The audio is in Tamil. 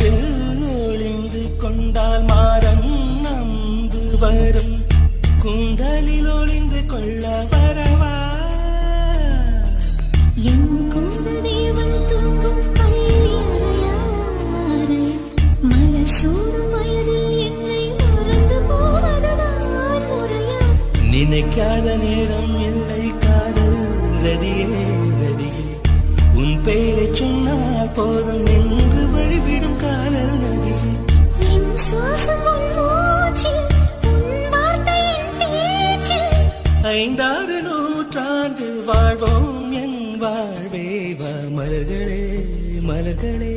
காட்டில் ஒளிந்து கொண்டால் மாறம் நம்பு வரும் கூந்தலில் ஒளிந்து கொள்ள வரவா என் கூந்தல் தேவன் தூங்கும் பள்ளி அறையா மலர் சூடும் வயதில் என்னை மறந்து போவதுதான் முறையா நினைக்காத நேரம் இல்லை காதல் ரதியே ரதியே உன் பெயரை சொன்னால் போதும் என்று வழிவிடும் காதல் நதியே என் சுவாசம் உன் மூச்சில் உன் வார்த்தையின் பேச்சில் 5-6 நூற்றாண்டு வாழ்வோம் என் வாழ்வே வா மலர்களே மலர்களே